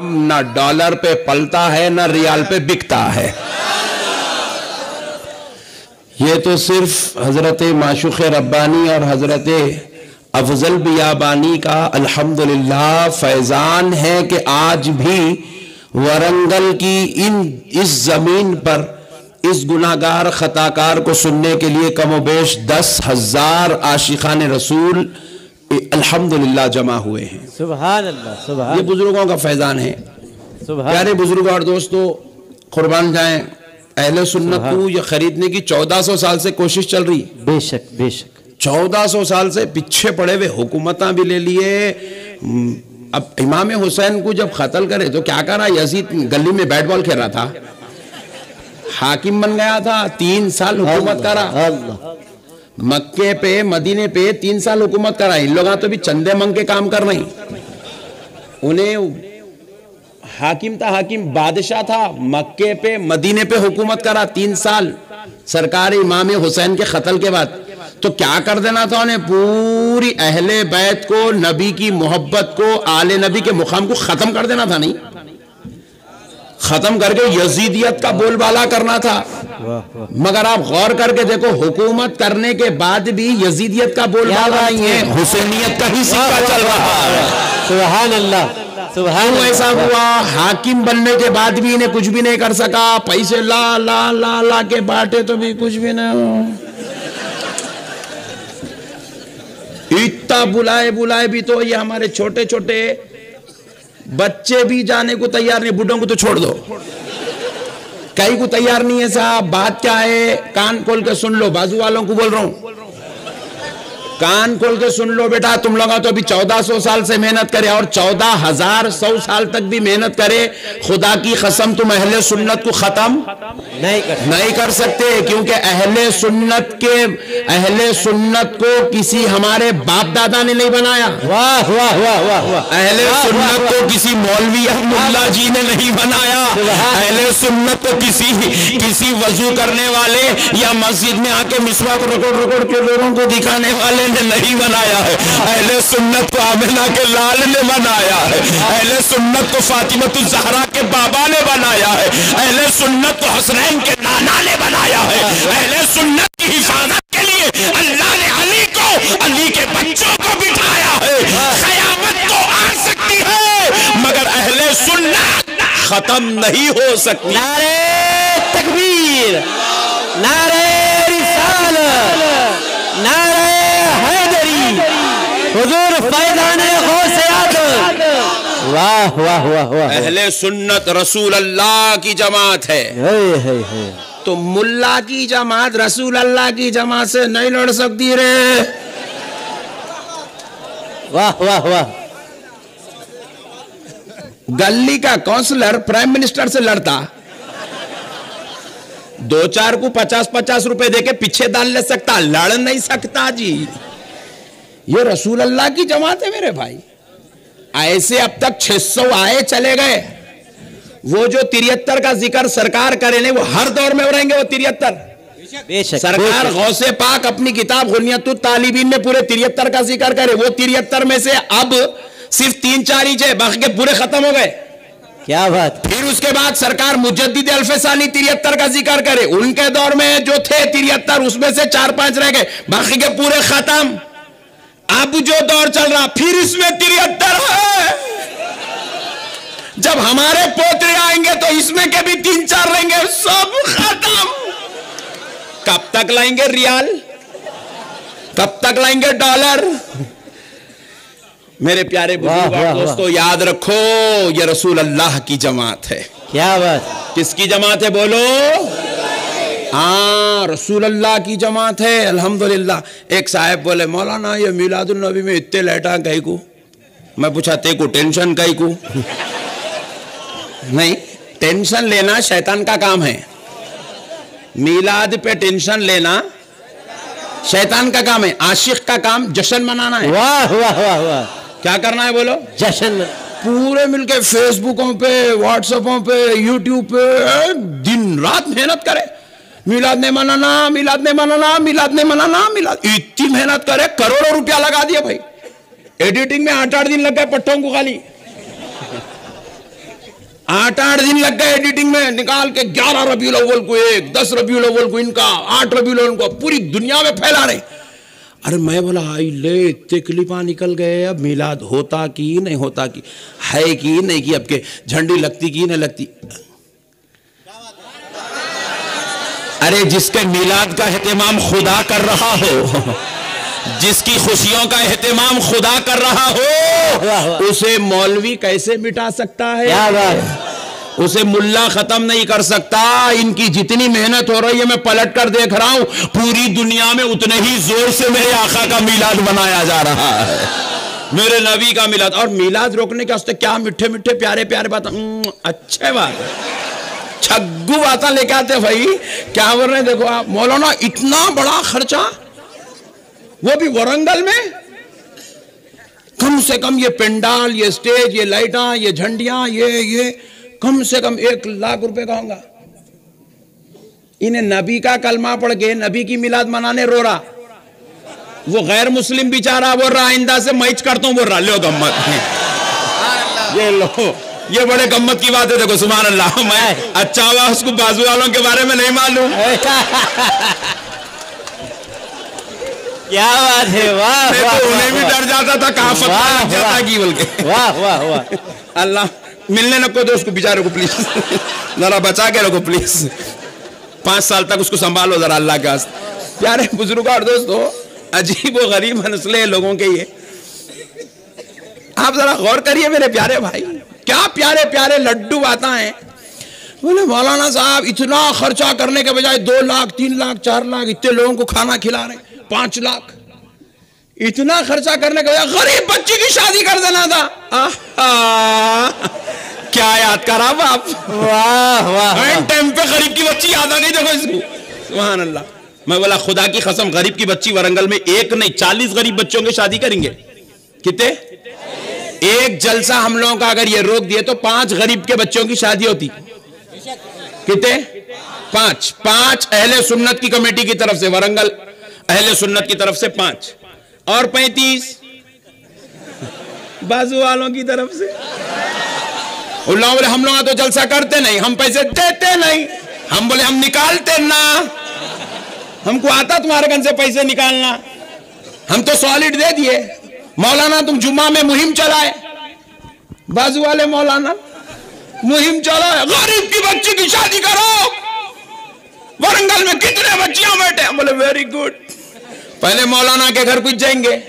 ना डॉलर पे पलता है ना रियाल पे बिकता है। ये तो सिर्फ हजरत माशूक़ रब्बानी और हजरत अफजल बियाबानी का अल्हम्दुलिल्लाह फैजान है कि आज भी वरंगल की इस जमीन पर इस गुनाहगार खताकार को सुनने के लिए कमोबेश 10,000 आशिकान रसूल अल्हम्दुलिल्लाह जमा हुए हैं। सुभान अल्लाह, सुभान। ये बुजुर्गों का फैजान है। प्यारे बुजुर्ग और दोस्तों, कुर्बान जाएं, अहले सुन्नत को ये खरीदने की 1400 साल से कोशिश चल रही। बेशक बेशक 1400 साल से पीछे पड़े हुए हुकूमतां भी ले लिए। अब इमाम हुसैन को जब कत्ल करे तो क्या करा? यजीद गली में बैट बॉल खेल रहा था, हाकिम बन गया था, 3 साल हुकूमत करा। मक्के पे मदीने पे 3 साल हुकूमत करा। इन लोग तो भी चंदे मंग के काम कर रही। उन्हें हाकिम था, हाकिम बादशाह था, मक्के पे मदीने पे हुकूमत करा 3 साल सरकार इमाम हुसैन के कत्ल के बाद। तो क्या कर देना था उन्हें? पूरी अहले बैत को, नबी की मोहब्बत को, आले नबी के मुकाम को खत्म कर देना था। नहीं, खत्म करके यजीदियत का बोलबाला करना था। मगर आप गौर करके देखो, हुकूमत करने के बाद भी यजीदियत का बोलबाला नहीं है, हुसैनियत का ही सिक्का चल रहा है। सुभान अल्लाह, सुभान। ऐसा हुआ, हाकिम बनने के बाद भी इन्हें कुछ भी नहीं कर सका। पैसे ला ला ला ला के बांटे तो भी कुछ भी नहीं हो। इतना बुलाए बुलाए भी तो ये हमारे छोटे छोटे बच्चे भी जाने को तैयार नहीं। बुढ़ों को तो छोड़ दो, कई को तैयार नहीं है। साहब बात क्या है? कान खोल के सुन लो, बाजू वालों को बोल रहा हूं, कान खोल के सुन लो बेटा। तुम लोग तो अभी 1400 साल से मेहनत करे और 14,100 साल तक भी मेहनत करे, खुदा की कसम तुम अहले सुन्नत को खत्म नहीं कर सकते। क्योंकि अहले सुन्नत को किसी हमारे बाप दादा ने नहीं बनाया। वाह वाह वाह वाह वाह। अहले सुन्नत को किसी मौलवी या मुल्ला जी ने नहीं बनाया। अहले सुन्नत को किसी वजू करने वाले या मस्जिद में आके मिसवाक रगड़ के लोगों को दिखाने वाले ने नहीं बनाया है। अहले सुन्नत को आमिना के लाल ने बनाया है। अहले सुन्नत को फातिमतुल ज़हरा के बाबा ने बनाया है। अहले सुन्नत को हसनैन के नाना ने बनाया है। अहले सुन्नत की हिफाजत के लिए अल्लाह ने अली को, अली के बच्चों को बिठाया है। क़यामत तो आ सकती है मगर अहले सुन्नत खत्म नहीं हो सकती। नारे तकबीर, नारे रिसालत, नारे हुजूर फैज़ान गौसे आदम। वाह वाह वाह वाह। अहले सुन्नत रसूल अल्लाह की जमात है। तो मुल्ला की जमात रसूल अल्लाह की जमात से नहीं लड़ सकती रे। वाह वाह वाह। गली का काउंसलर प्राइम मिनिस्टर से लड़ता, 2-4 को 50-50 रुपए देके पीछे डाल ले सकता, लड़ नहीं सकता जी। ये रसूल अल्लाह की जमात है मेरे भाई। ऐसे अब तक 600 आए चले गए। वो जो 73 का जिक्र सरकार करे नहीं, वो हर दौर में रहेंगे वो 73। सरकार गौसे पाक अपनी किताब गुनियतुत तालिबीन में पूरे 73 का जिक्र करे। वो 73 में से अब सिर्फ 3-4 ही है, बाकी के पूरे खत्म हो गए। क्या बात। फिर उसके बाद सरकार मुजद्दिद अल्फसानी 73 का जिक्र करे। उनके दौर में जो थे 73, उसमें से 4-5 रह गए, बाकी के पूरे खत्म। अब जो दौर चल रहा फिर इसमें 73 है। जब हमारे पोते आएंगे तो इसमें के भी 3-4 रहेंगे, सब खत्म। कब तक लाएंगे रियाल? कब तक लाएंगे डॉलर? मेरे प्यारे बुजुर्ग दोस्तों, याद रखो ये रसूल अल्लाह की जमात है। क्या बात। किसकी जमात है बोलो? हाँ, रसूल अल्लाह की जमात है। अल्हम्दुलिल्लाह। एक साहब बोले, मौलाना ये मिलादुन नबी में इतने लेटा कहीं को? मैं पूछा, ते को टेंशन कहीं को? नहीं, टेंशन लेना शैतान का काम है। मिलाद पे टेंशन लेना शैतान का काम है। आशिक का काम जश्न मनाना है। वाह वाह वाह वाह। क्या करना है बोलो? जश्न। पूरे मिलके फेसबुकों पे, व्हाट्सएपों पे, यूट्यूब पे दिन रात मेहनत करे। मिलाद ने मनाना, मिलाद ने मनाना, मिलाद ने मनाना, मिलाद। इतनी मेहनत करे, करोड़ों रुपया लगा दिया भाई। एडिटिंग में 8-8 दिन लग गए पट्टों को खाली। 8 दिन लग गए एडिटिंग में, निकाल के 11 रबीउल अव्वल को एक, 10 रबीउल अव्वल को इनका, 8 रबीउल अव्वल को, पूरी दुनिया में फैला रहे। अरे मैं बोला आई ले, इतने क्लिपा निकल गए, अब मिलाद होता कि नहीं होता, कि है कि नहीं, कि अब के झंडी लगती कि नहीं लगती। अरे जिसके मिलाद का एहतमाम खुदा कर रहा हो, जिसकी खुशियों का एहतमाम खुदा कर रहा हो, उसे मौलवी कैसे मिटा सकता है? क्या बात है? उसे मुल्ला खत्म नहीं कर सकता। इनकी जितनी मेहनत हो रही है, मैं पलट कर देख रहा हूं, पूरी दुनिया में उतने ही जोर से मेरे आका का मिलाद बनाया जा रहा है, मेरे नबी का मिलाद। और मिलाद रोकने के वास्ते क्या मिठे मिठे प्यारे प्यारे बात, अच्छे बात, छग्गू बातें लेके आते भाई। क्या बोल रहे हैं देखो आप, मौलाना इतना बड़ा खर्चा, वो भी वरंगल में। कम से कम ये पेंडाल, ये स्टेज, ये लाइटां, ये झंडियां, ये कम से कम 1 लाख रुपए का होगा। इन्हें नबी का कलमा पढ़ के नबी की मिलाद मनाने रो रहा, वो गैर मुस्लिम बेचारा बोल रहा आइंदा से मैच करता हूं, बोल रहा लो गम्मत, ये लो, ये बड़े गम्मत की बात है। देखो सुभान अल्लाह, मैं अच्छा हुआ उसको बाजू वालों के बारे में नहीं मालूम। क्या बात है, वाह वाह, तो उन्हें भी डर जाता था, कहां फतवा लग जाता की बोल के। वाह वाह वाह, अल्लाह मिलने न को दो उसको बेचारे को प्लीज, जरा बचा के रखो प्लीज, 5 साल तक उसको संभालो जरा अल्लाह के वास्ते। प्यारे बुजुर्ग और दोस्तों, अजीब व गरीब नस्लें लोगों के ये, आप जरा गौर करिए मेरे प्यारे भाई, क्या प्यारे प्यारे लड्डू आता है। बोले मौलाना साहब इतना खर्चा करने के बजाय 2 लाख 3 लाख 4 लाख इतने लोगों को खाना खिला रहे, 5 लाख, इतना खर्चा करने के बजाय गरीब बच्ची की शादी कर देना था। क्या याद करा बाप, वाह वाह, टाइम पे गरीब की बच्ची याद आ गई। देखो इसको, सुभान अल्लाह। मैं बोला खुदा की कसम, गरीब की बच्ची वरंगल में 1 नहीं 40 गरीब बच्चों की शादी करेंगे। कितने? एक जलसा हम लोगों का अगर ये रोक दिए तो 5 गरीब के बच्चों की शादी होती। कितने? 5 अहले सुन्नत की कमेटी की तरफ से, वरंगल अहले सुन्नत की तरफ से 5, और 35 बाजू वालों की तरफ से। उल्लाह बोले हम लोग तो जलसा करते नहीं, हम पैसे देते नहीं। हम बोले हम निकालते ना, हमको आता तुम्हारे गन से पैसे निकालना, हम तो सॉलिड दे दिए। मौलाना तुम जुम्मा में मुहिम चलाए, बाजू वाले मौलाना मुहिम चलाए, गरीब की बच्ची की शादी करो। वरंगल में कितने बच्चियां बैठे? हम बोले वेरी गुड। पहले मौलाना के घर कुछ जाएंगे,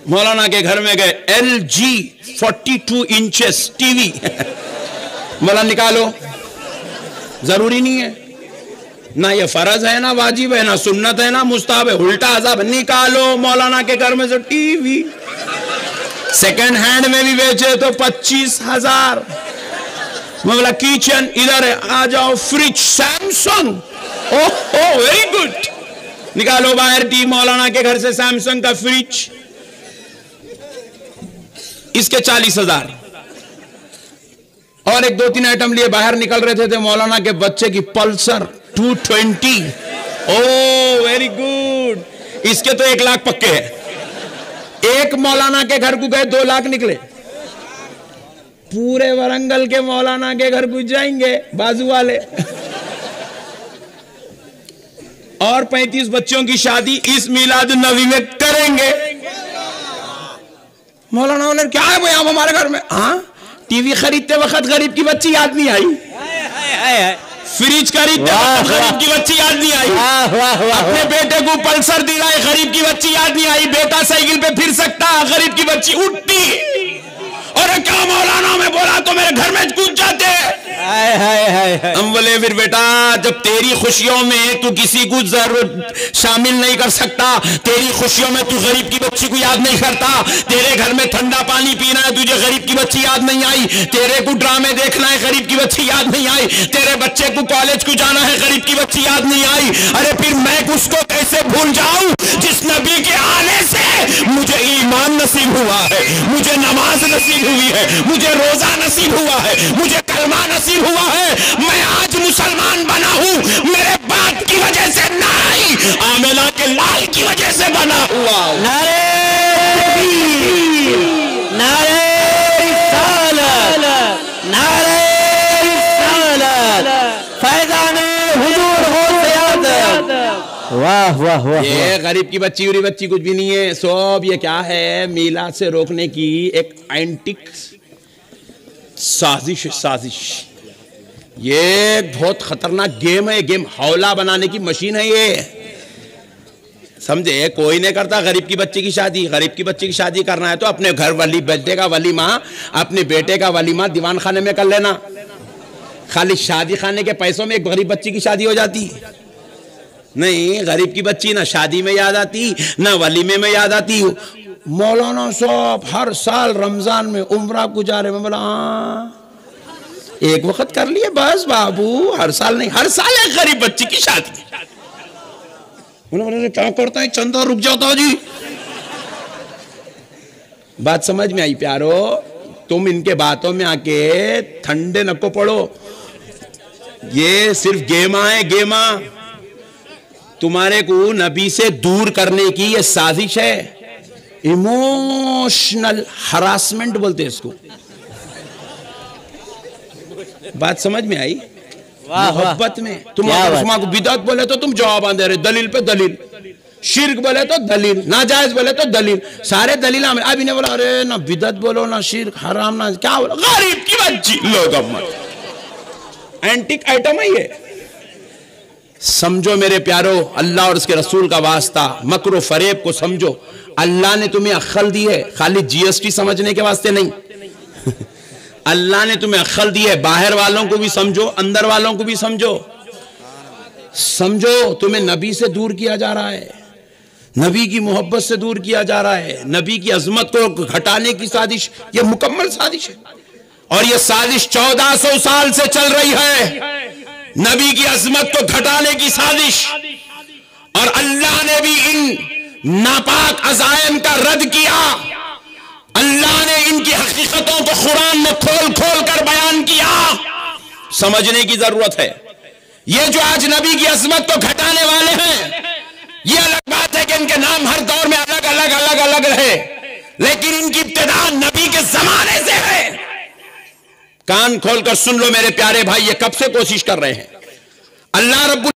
मौलाना के घर में गए, LG 42 इंचेस टीवी। मौलाना निकालो, जरूरी नहीं है, ना ये फर्ज है ना वाजिब है ना सुन्नत है ना मुस्ताहब है, उल्टा अज़ाब। निकालो मौलाना के घर में से टीवी, सेकंड हैंड में भी बेचे तो 25,000। मैं बोला किचन इधर है, आ जाओ। Fridge Samsung, oh very good. निकालो बाहर टी, मौलाना के घर से सैमसंग का फ्रिज, इसके 40,000। और 1-2-3 आइटम लिए बाहर निकल रहे थे मौलाना के बच्चे की पल्सर 220, ओह वेरी गुड, इसके तो 1 लाख पक्के हैं। एक मौलाना के घर को गए 2 लाख निकले। पूरे वरंगल के मौलाना के घर को जाएंगे बाजू वाले, और 35 बच्चों की शादी इस मिलाद नबी में करेंगे। मौलाना ने क्या है भाई आप हमारे घर में? हाँ, टीवी खरीदते वक्त गरीब की बच्ची याद नहीं आई, फ्रिज खरीदते वक्त गरीब की बच्ची याद नहीं आई, अपने बेटे को पल्सर दिलाए गरीब की बच्ची याद नहीं आई, बेटा साइकिल पे फिर सकता गरीब की बच्ची उठती। और क्या मौलाना में बोला तो मेरे घर में कूद जाते। हम बोले फिर बेटा जब तेरी खुशियों में तू किसी को जरूर शामिल नहीं कर सकता, तेरी खुशियों में तू गरीब की बच्ची को याद नहीं करता, तेरे घर में ठंडा पानी पीना है तुझे गरीब की बच्ची याद नहीं आई, तेरे को ड्रामे देखना है गरीब की बच्ची याद नहीं आई, तेरे बच्चे को कॉलेज को जाना है गरीब की बच्ची याद नहीं आई, अरे फिर मैं उसको कैसे भूल जाऊं जिस नबी के आने से मुझे ईमान नसीब हुआ है, मुझे नमाज नसीब हुई है, मुझे रोजा नसीब हुआ है, मुझे कलमा नसीब हुआ है, मैं आज मुसलमान बना हूं मेरे बाप की वजह से नहीं, आमिना के लाल की वजह से बना हुआ। नारे नारे वाह वाह वाह। ये गरीब की बच्ची उरी बच्ची कुछ भी नहीं है, सब ये क्या है, मीलाद से रोकने की एक एंटिक साजिश। ये बहुत खतरनाक गेम है, गेम हौला बनाने की मशीन है ये, समझे। कोई नहीं करता गरीब की बच्ची की शादी। गरीब की बच्ची की शादी करना है तो अपने घर बेटे का वलीमा, अपने बेटे का वलीमा दीवान खाने में कर लेना। खाली शादी खाने के पैसों में एक गरीब बच्ची की शादी हो जाती नहीं। गरीब की बच्ची ना शादी में याद आती, ना वलीमे में याद आती। मौलाना साहब हर साल रमजान में उम्रा गुजारे में, बोला एक वक्त कर लिए बस बाबू, हर साल नहीं, हर साल एक गरीब बच्ची की शादी। उन्होंने क्या करता है, चंदा रुक जाता जी। बात समझ में आई प्यारो? तुम इनके बातों में आके ठंडे नको पड़ो, ये सिर्फ गेमा है, गेमा। तुम्हारे को नबी से दूर करने की ये साजिश है। इमोशनल हरासमेंट बोलते हैं इसको। बात समझ में आई? मोहब्बत में तुम अगर बिदअत बोले तो तुम जवाब दे रहे, दलील पे दलील। शिर्क बोले तो दलील, नाजायज बोले तो दलील, सारे दलील। अब इन्हें बोला अरे ना बिदअत बोलो ना शिर्क हराम ना क्या बोलो, गरीब की बच्ची लोग एंटिक आइटम है ये। समझो मेरे प्यारो, अल्लाह और उसके रसूल का वास्ता, मकरो फरेब को समझो। अल्लाह ने तुम्हें अक्ल दी है, खाली जीएसटी समझने के वास्ते नहीं। अल्लाह ने तुम्हें अक्ल दी है, बाहर वालों को भी समझो, अंदर वालों को भी समझो। समझो तुम्हें नबी से दूर किया जा रहा है, नबी की मोहब्बत से दूर किया जा रहा है, नबी की अजमत को घटाने की साजिश, यह मुकम्मल साजिश है। और यह साजिश 1400 साल से चल रही है, नबी की अजमत को घटाने की साजिश। और अल्लाह ने भी इन नापाक अज़ायम का रद्द किया। अल्लाह ने इनकी हकीकतों को कुरान में खोल खोल कर बयान किया। समझने की जरूरत है। ये जो आज नबी की अजमत को घटाने वाले हैं, ये अलग बात है कि इनके नाम हर दौर में अलग अलग अलग अलग रहे, लेकिन इनकी इब्तिदा नबी के जमाने से है। कान खोलकर सुन लो मेरे प्यारे भाई, ये कब से कोशिश कर रहे हैं। अल्लाह रब्बुल